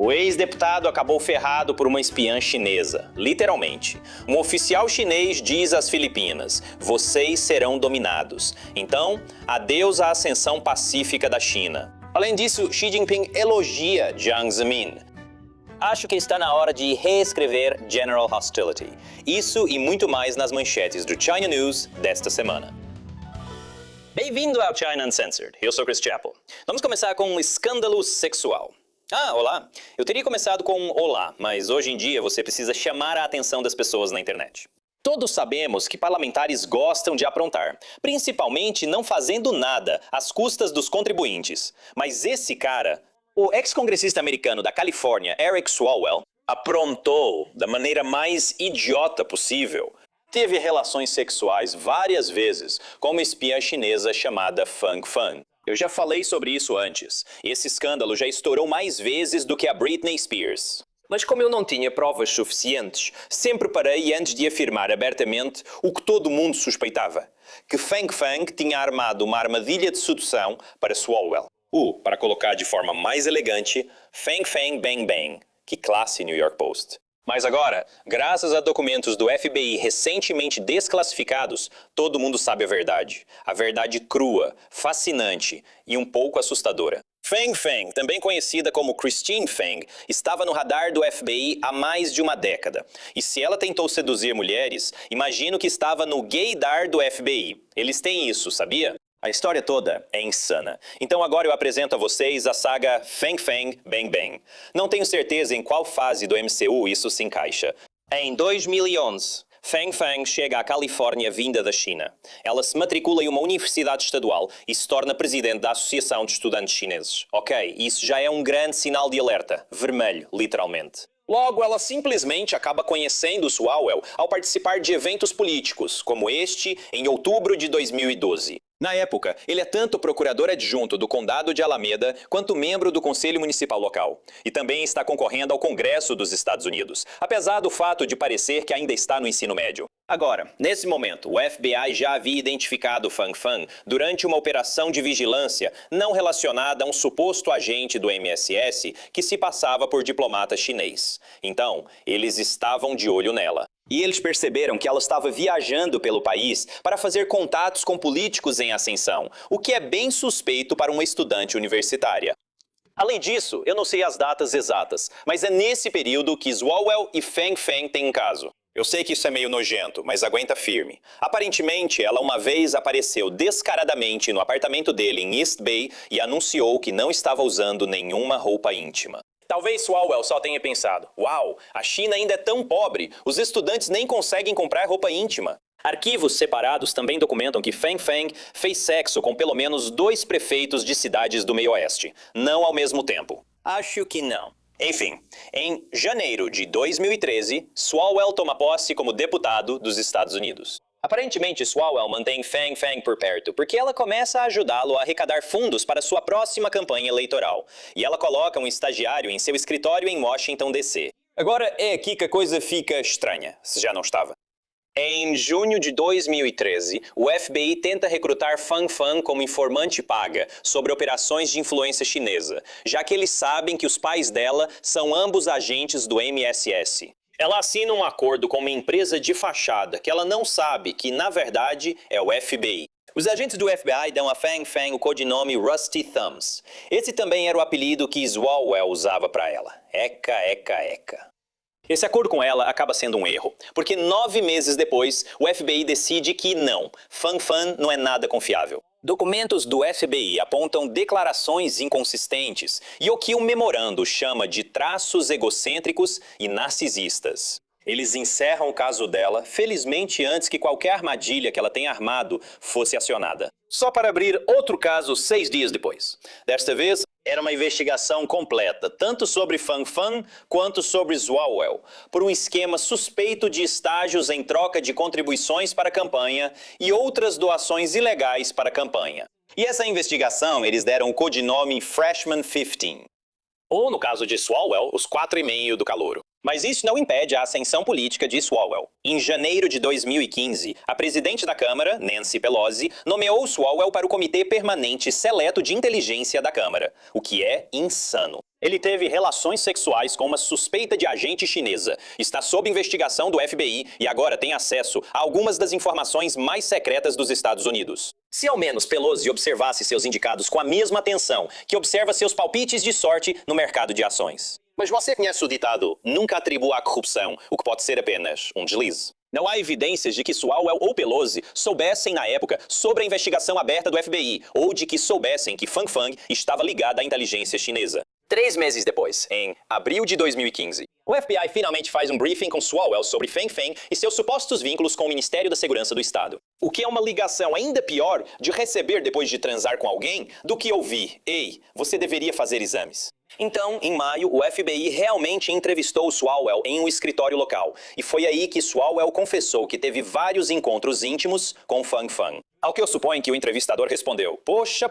O ex-deputado acabou ferrado por uma espiã chinesa, literalmente. Um oficial chinês diz às Filipinas: vocês serão dominados. Então, adeus à ascensão pacífica da China. Além disso, Xi Jinping elogia Jiang Zemin. Acho que está na hora de reescrever General Hostility. Isso e muito mais nas manchetes do China News desta semana. Bem-vindo ao China Uncensored. Eu sou Chris Chappell. Vamos começar com um escândalo sexual. Olá. Eu teria começado com um olá, mas hoje em dia você precisa chamar a atenção das pessoas na internet. Todos sabemos que parlamentares gostam de aprontar, principalmente não fazendo nada às custas dos contribuintes. Mas esse cara, o ex-congressista americano da Califórnia, Eric Swalwell, aprontou da maneira mais idiota possível. Teve relações sexuais várias vezes com uma espiã chinesa chamada Fang Fang. Eu já falei sobre isso antes. Esse escândalo já estourou mais vezes do que a Britney Spears. Mas como eu não tinha provas suficientes, sempre parei antes de afirmar abertamente o que todo mundo suspeitava. Que Fang Fang tinha armado uma armadilha de sedução para Swalwell. Para colocar de forma mais elegante, Fang Fang Bang Bang. Que classe, New York Post. Mas agora, graças a documentos do FBI recentemente desclassificados, todo mundo sabe a verdade. A verdade crua, fascinante e um pouco assustadora. Fang Fang, também conhecida como Christine Fang, estava no radar do FBI há mais de uma década. E se ela tentou seduzir mulheres, imagino que estava no gaydar do FBI. Eles têm isso, sabia? A história toda é insana. Então agora eu apresento a vocês a saga Fang Fang Bang Bang. Não tenho certeza em qual fase do MCU isso se encaixa. Em 2011, Fang Fang chega à Califórnia vinda da China. Ela se matricula em uma universidade estadual e se torna presidente da Associação de Estudantes Chineses. Ok, isso já é um grande sinal de alerta. Vermelho, literalmente. Logo, ela simplesmente acaba conhecendo Swalwell ao participar de eventos políticos, como este, em outubro de 2012. Na época, ele é tanto procurador adjunto do Condado de Alameda quanto membro do Conselho Municipal local. E também está concorrendo ao Congresso dos Estados Unidos, apesar do fato de parecer que ainda está no ensino médio. Agora, nesse momento, o FBI já havia identificado Fang Fang durante uma operação de vigilância não relacionada a um suposto agente do MSS que se passava por diplomata chinês. Então, eles estavam de olho nela. E eles perceberam que ela estava viajando pelo país para fazer contatos com políticos em ascensão, o que é bem suspeito para uma estudante universitária. Além disso, eu não sei as datas exatas, mas é nesse período que Swalwell e Fang Fang têm um caso. Eu sei que isso é meio nojento, mas aguenta firme. Aparentemente, ela uma vez apareceu descaradamente no apartamento dele em East Bay e anunciou que não estava usando nenhuma roupa íntima. Talvez Swalwell só tenha pensado: uau, a China ainda é tão pobre, os estudantes nem conseguem comprar roupa íntima. Arquivos separados também documentam que Fang Fang fez sexo com pelo menos 2 prefeitos de cidades do meio-oeste, não ao mesmo tempo. Acho que não. Enfim, em janeiro de 2013, Swalwell toma posse como deputado dos Estados Unidos. Aparentemente, Swalwell mantém Fang Fang por perto, porque ela começa a ajudá-lo a arrecadar fundos para sua próxima campanha eleitoral. E ela coloca um estagiário em seu escritório em Washington, D.C. Agora é aqui que a coisa fica estranha, se já não estava. Em junho de 2013, o FBI tenta recrutar Fang Fang como informante paga sobre operações de influência chinesa, já que eles sabem que os pais dela são ambos agentes do MSS. Ela assina um acordo com uma empresa de fachada que ela não sabe que, na verdade, é o FBI. Os agentes do FBI dão a Fang Fang o codinome Rusty Thumbs. Esse também era o apelido que Swalwell usava para ela. Eca. Esse acordo com ela acaba sendo um erro, porque 9 meses depois, o FBI decide que não, Fang Fang não é nada confiável. Documentos do FBI apontam declarações inconsistentes e o que o memorando chama de traços egocêntricos e narcisistas. Eles encerram o caso dela, felizmente antes que qualquer armadilha que ela tenha armado fosse acionada. Só para abrir outro caso 6 dias depois. Desta vez, era uma investigação completa, tanto sobre Fang Fang quanto sobre Swalwell, por um esquema suspeito de estágios em troca de contribuições para a campanha e outras doações ilegais para a campanha. E essa investigação eles deram o codinome Freshman 15. Ou, no caso de Swalwell, os 4,5 do calouro. Mas isso não impede a ascensão política de Swalwell. Em janeiro de 2015, a presidente da Câmara, Nancy Pelosi, nomeou Swalwell para o Comitê Permanente Seleto de Inteligência da Câmara, o que é insano. Ele teve relações sexuais com uma suspeita de agente chinesa, está sob investigação do FBI e agora tem acesso a algumas das informações mais secretas dos Estados Unidos. Se ao menos Pelosi observasse seus indicados com a mesma atenção que observa seus palpites de sorte no mercado de ações. Mas você conhece o ditado, nunca atribua à corrupção o que pode ser apenas um deslize. Não há evidências de que Swalwell ou Pelosi soubessem na época sobre a investigação aberta do FBI ou de que soubessem que Fang Fang estava ligada à inteligência chinesa. 3 meses depois, em abril de 2015, o FBI finalmente faz um briefing com Swalwell sobre Fang Fang e seus supostos vínculos com o Ministério da Segurança do Estado. O que é uma ligação ainda pior de receber depois de transar com alguém do que ouvir, ei, você deveria fazer exames. Então, em maio, o FBI realmente entrevistou Swalwell em um escritório local. E foi aí que Swalwell confessou que teve vários encontros íntimos com Fang Fang. Ao que eu suponho que o entrevistador respondeu, poxa.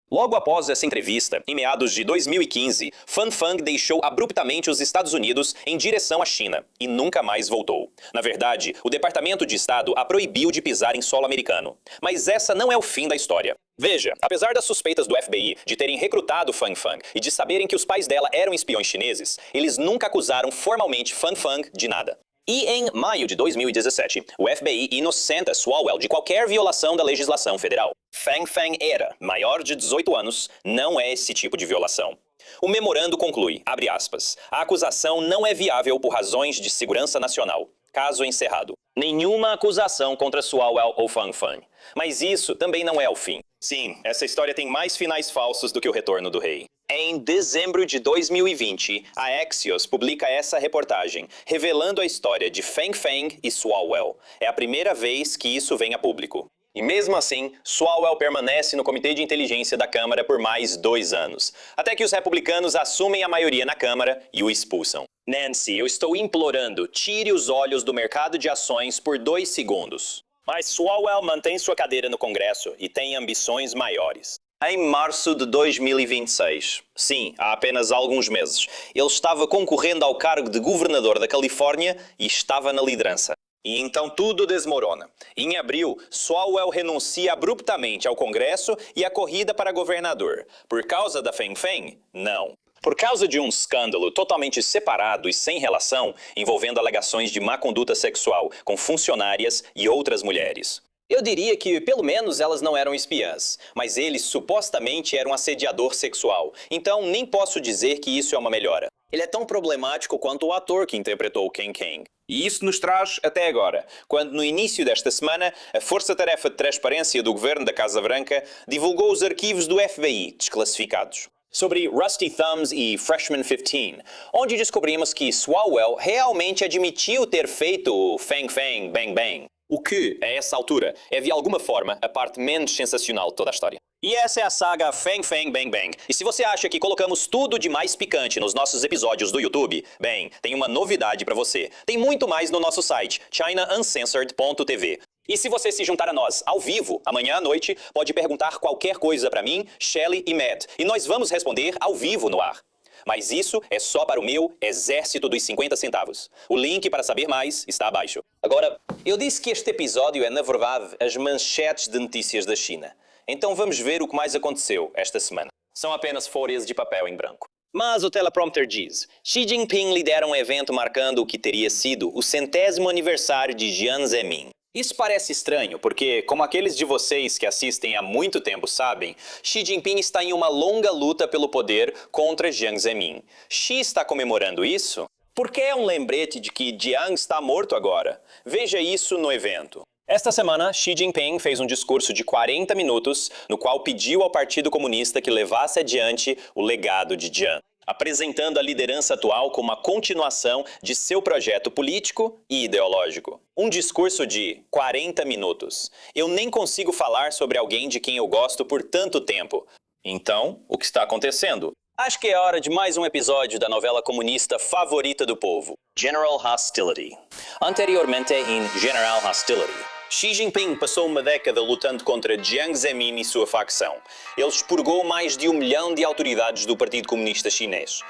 Logo após essa entrevista, em meados de 2015, Fang Fang deixou abruptamente os Estados Unidos em direção à China e nunca mais voltou. Na verdade, o Departamento de Estado a proibiu de pisar em solo americano. Mas essa não é o fim da história. Veja, apesar das suspeitas do FBI de terem recrutado Fang Fang e de saberem que os pais dela eram espiões chineses, eles nunca acusaram formalmente Fang Fang de nada. E em maio de 2017, o FBI inocenta Swalwell de qualquer violação da legislação federal. Fang Fang era maior de 18 anos, não é esse tipo de violação. O memorando conclui, abre aspas, a acusação não é viável por razões de segurança nacional. Caso encerrado. Nenhuma acusação contra Swalwell ou Fang Fang. Mas isso também não é o fim. Sim, essa história tem mais finais falsos do que o retorno do rei. Em dezembro de 2020, a Axios publica essa reportagem, revelando a história de Fang Fang e Swalwell. É a primeira vez que isso vem a público. E mesmo assim, Swalwell permanece no Comitê de Inteligência da Câmara por mais 2 anos, até que os republicanos assumem a maioria na Câmara e o expulsam. Nancy, eu estou implorando, tire os olhos do mercado de ações por 2 segundos. Mas Swalwell mantém sua cadeira no Congresso e tem ambições maiores. Em março de 2026, sim, há apenas alguns meses, ele estava concorrendo ao cargo de governador da Califórnia e estava na liderança. E então tudo desmorona. Em abril, Swalwell renuncia abruptamente ao Congresso e à corrida para governador. Por causa da Fang Fang? Não. Por causa de um escândalo totalmente separado e sem relação, envolvendo alegações de má conduta sexual com funcionárias e outras mulheres. Eu diria que, pelo menos, elas não eram espiãs, mas ele supostamente era um assediador sexual, então nem posso dizer que isso é uma melhora. Ele é tão problemático quanto o ator que interpretou Ken Kang. E isso nos traz até agora, quando no início desta semana, a Força-Tarefa de Transparência do Governo da Casa Branca divulgou os arquivos do FBI desclassificados. Sobre Rusty Thumbs e Freshman 15, onde descobrimos que Swalwell realmente admitiu ter feito o Fang Fang Bang Bang. O que, a essa altura, é de alguma forma a parte menos sensacional de toda a história. E essa é a saga Fang Fang Bang Bang. E se você acha que colocamos tudo de mais picante nos nossos episódios do YouTube, bem, tem uma novidade pra você. Tem muito mais no nosso site, chinauncensored.tv. E se você se juntar a nós ao vivo, amanhã à noite, pode perguntar qualquer coisa pra mim, Shelley e Matt. E nós vamos responder ao vivo no ar. Mas isso é só para o meu exército dos 50 centavos. O link para saber mais está abaixo. Agora, eu disse que este episódio é, na verdade, as manchetes de notícias da China. Então vamos ver o que mais aconteceu esta semana. São apenas folhas de papel em branco. Mas o teleprompter diz, Xi Jinping lidera um evento marcando o que teria sido o 100º aniversário de Jiang Zemin. Isso parece estranho, porque, como aqueles de vocês que assistem há muito tempo sabem, Xi Jinping está em uma longa luta pelo poder contra Jiang Zemin. Xi está comemorando isso? Porque é um lembrete de que Jiang está morto agora. Veja isso no evento. Esta semana, Xi Jinping fez um discurso de 40 minutos, no qual pediu ao Partido Comunista que levasse adiante o legado de Jiang, apresentando a liderança atual como uma continuação de seu projeto político e ideológico. Um discurso de 40 minutos. Eu nem consigo falar sobre alguém de quem eu gosto por tanto tempo. Então, o que está acontecendo? Acho que é hora de mais um episódio da novela comunista favorita do povo, General Hostility. Anteriormente em General Hostility, Xi Jinping passou uma década lutando contra Jiang Zemin e sua facção. Ele expurgou mais de 1 milhão de autoridades do Partido Comunista Chinês.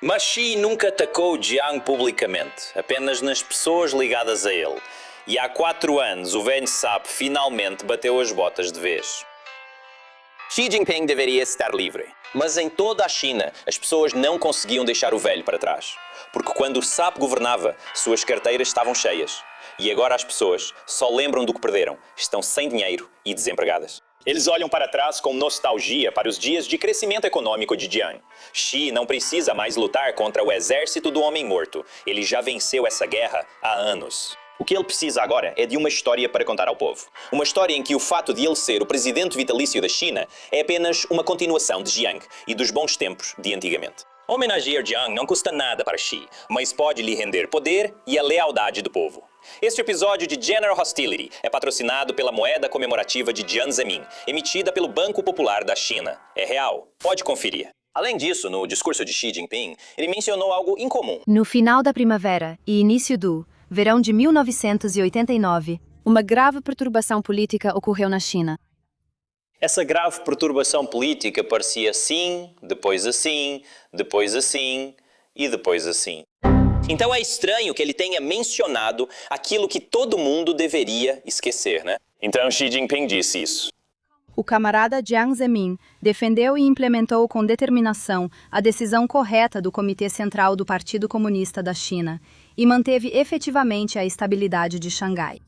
Mas Xi nunca atacou Jiang publicamente, apenas nas pessoas ligadas a ele. E há 4 anos o velho sapo finalmente bateu as botas de vez. Xi Jinping deveria estar livre. Mas em toda a China, as pessoas não conseguiam deixar o velho para trás. Porque quando o sapo governava, suas carteiras estavam cheias. E agora as pessoas só lembram do que perderam, estão sem dinheiro e desempregadas. Eles olham para trás com nostalgia para os dias de crescimento econômico de Jiang. Xi não precisa mais lutar contra o exército do homem morto. Ele já venceu essa guerra há anos. O que ele precisa agora é de uma história para contar ao povo. Uma história em que o fato de ele ser o presidente vitalício da China é apenas uma continuação de Jiang e dos bons tempos de antigamente. Homenagear Jiang não custa nada para Xi, mas pode lhe render poder e a lealdade do povo. Este episódio de General Hostility é patrocinado pela moeda comemorativa de Jiang Zemin, emitida pelo Banco Popular da China. É real, pode conferir. Além disso, no discurso de Xi Jinping, ele mencionou algo incomum. No final da primavera e início do verão de 1989, uma grave perturbação política ocorreu na China. Essa grave perturbação política parecia assim, depois assim, depois assim e depois assim. Então é estranho que ele tenha mencionado aquilo que todo mundo deveria esquecer, né? Então Xi Jinping disse isso. O camarada Jiang Zemin defendeu e implementou com determinação a decisão correta do Comitê Central do Partido Comunista da China e manteve efetivamente a estabilidade de Xangai.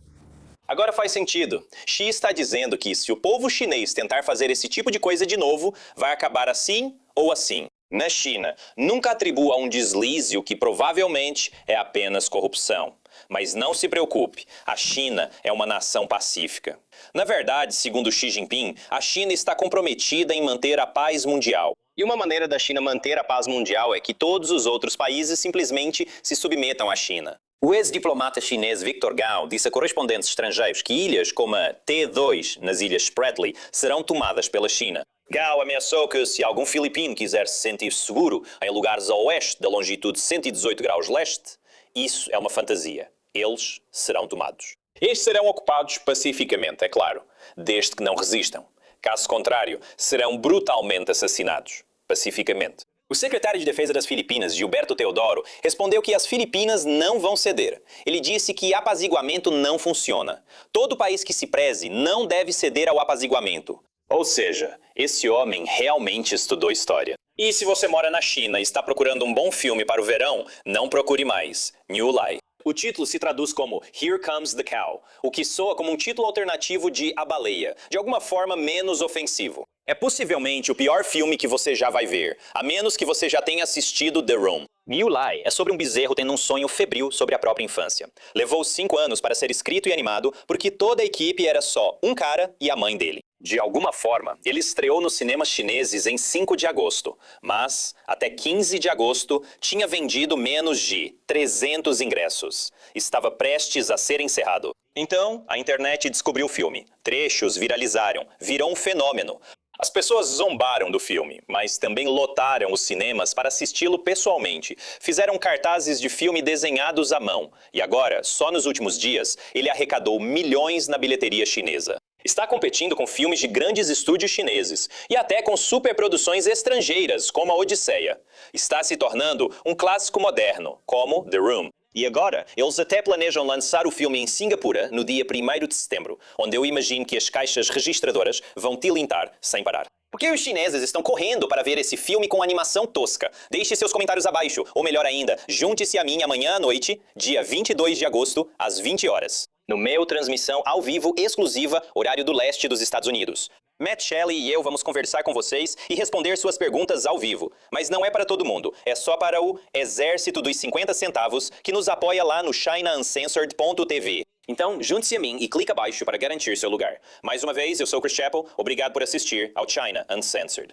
Agora faz sentido. Xi está dizendo que se o povo chinês tentar fazer esse tipo de coisa de novo, vai acabar assim ou assim. Na China, nunca atribua a um deslize o que provavelmente é apenas corrupção. Mas não se preocupe, a China é uma nação pacífica. Na verdade, segundo Xi Jinping, a China está comprometida em manter a paz mundial. E uma maneira da China manter a paz mundial é que todos os outros países simplesmente se submetam à China. O ex-diplomata chinês Victor Gao disse a correspondentes estrangeiros que ilhas como a T2, nas ilhas Spratly, serão tomadas pela China. Gao ameaçou que se algum filipino quiser se sentir seguro em lugares a oeste da longitude 118 graus leste, isso é uma fantasia. Eles serão tomados. Estes serão ocupados pacificamente, é claro, desde que não resistam. Caso contrário, serão brutalmente assassinados, pacificamente. O secretário de Defesa das Filipinas, Gilberto Teodoro, respondeu que as Filipinas não vão ceder. Ele disse que apaziguamento não funciona. Todo país que se preze não deve ceder ao apaziguamento. Ou seja, esse homem realmente estudou história. E se você mora na China e está procurando um bom filme para o verão, não procure mais. New Lie. O título se traduz como Here Comes the Cow, o que soa como um título alternativo de A Baleia, de alguma forma menos ofensivo. É possivelmente o pior filme que você já vai ver, a menos que você já tenha assistido The Room. New Lie é sobre um bezerro tendo um sonho febril sobre a própria infância. Levou 5 anos para ser escrito e animado porque toda a equipe era só um cara e a mãe dele. De alguma forma, ele estreou nos cinemas chineses em 5 de agosto, mas até 15 de agosto tinha vendido menos de 300 ingressos. Estava prestes a ser encerrado. Então, a internet descobriu o filme. Trechos viralizaram, virou um fenômeno. As pessoas zombaram do filme, mas também lotaram os cinemas para assisti-lo pessoalmente. Fizeram cartazes de filme desenhados à mão. E agora, só nos últimos dias, ele arrecadou milhões na bilheteria chinesa. Está competindo com filmes de grandes estúdios chineses e até com superproduções estrangeiras, como a Odisseia. Está se tornando um clássico moderno, como The Room. E agora, eles até planejam lançar o filme em Singapura no dia 1º de setembro, onde eu imagino que as caixas registradoras vão tilintar sem parar. Por que os chineses estão correndo para ver esse filme com animação tosca? Deixe seus comentários abaixo, ou melhor ainda, junte-se a mim amanhã à noite, dia 22 de agosto, às 20 horas. No meu transmissão ao vivo exclusiva, horário do leste dos Estados Unidos. Matt Shelley e eu vamos conversar com vocês e responder suas perguntas ao vivo. Mas não é para todo mundo, é só para o Exército dos 50 Centavos, que nos apoia lá no ChinaUncensored.tv. Então, junte-se a mim e clique abaixo para garantir seu lugar. Mais uma vez, eu sou Chris Chappell, obrigado por assistir ao China Uncensored.